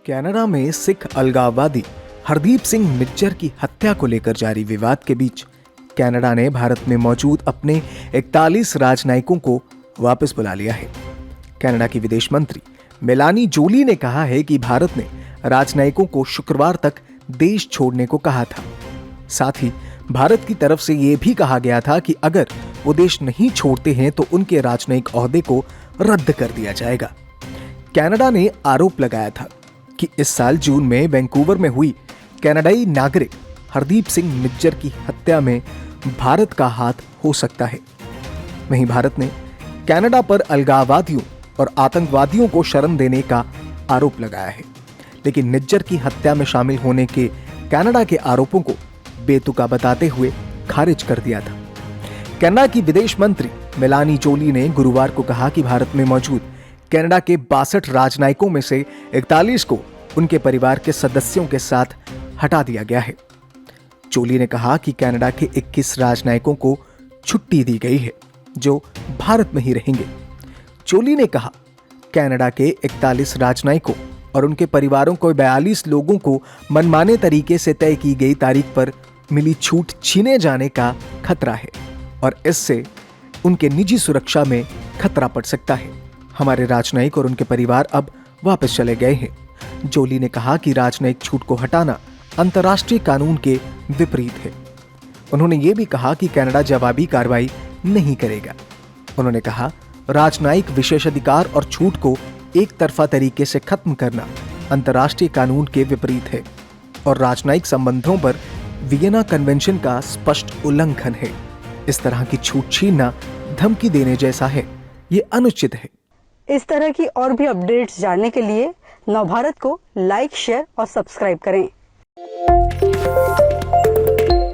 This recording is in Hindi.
कनाडा में सिख अलगाववादी हरदीप सिंह निज्जर की हत्या को लेकर जारी विवाद के बीच कनाडा ने भारत में मौजूद अपने 41 राजनयिकों को वापस बुला लिया है। कनाडा की विदेश मंत्री मेलानी जोली ने कहा है कि भारत ने राजनयिकों को शुक्रवार तक देश छोड़ने को कहा था। साथ ही भारत की तरफ से यह भी कहा गया था कि अगर वो देश नहीं छोड़ते हैं तो उनके राजनयिक ओहदे को रद्द कर दिया जाएगा। कनाडा ने आरोप लगाया था कि इस साल जून में वैंकूवर में हुई कनाडाई नागरिक हरदीप सिंह निज्जर की हत्या में भारत का हाथ हो सकता है। वहीं भारत ने कनाडा पर अलगाववादियों और आतंकवादियों को शरण देने का आरोप लगाया है, लेकिन निज्जर की हत्या में शामिल होने के कनाडा के आरोपों को बेतुका बताते हुए खारिज कर दिया था। कनाडा की विदेश मंत्री मेलानी जोली ने गुरुवार को कहा कि भारत में मौजूद कनाडा के 62 राजनयिकों में से 41 को उनके परिवार के सदस्यों के साथ हटा दिया गया है। जोली ने कहा कि कनाडा के 21 राजनयिकों को छुट्टी दी गई है जो भारत में ही रहेंगे। जोली ने कहा, कनाडा के 41 राजनयिकों और उनके परिवारों को 42 लोगों को मनमाने तरीके से तय की गई तारीख पर मिली छूट छीने जाने का खतरा है और इससे उनके निजी सुरक्षा में खतरा पड़ सकता है। हमारे राजनयिक और उनके परिवार अब वापस चले गए हैं। जोली ने कहा कि राजनयिक छूट को हटाना अंतर्राष्ट्रीय कानून के विपरीत है। उन्होंने ये भी कहा कि कनाडा जवाबी कार्रवाई नहीं करेगा। उन्होंने कहा, राजनयिक विशेषाधिकार और छूट को एक तरफा तरीके से खत्म करना अंतर्राष्ट्रीय कानून के विपरीत है और राजनयिक संबंधों पर वियना कन्वेंशन का स्पष्ट उल्लंघन है। इस तरह की छूट छीनना धमकी देने जैसा है, ये अनुचित है। इस तरह की और भी अपडेट्स जानने के लिए नवभारत को लाइक, शेयर और सब्सक्राइब करें।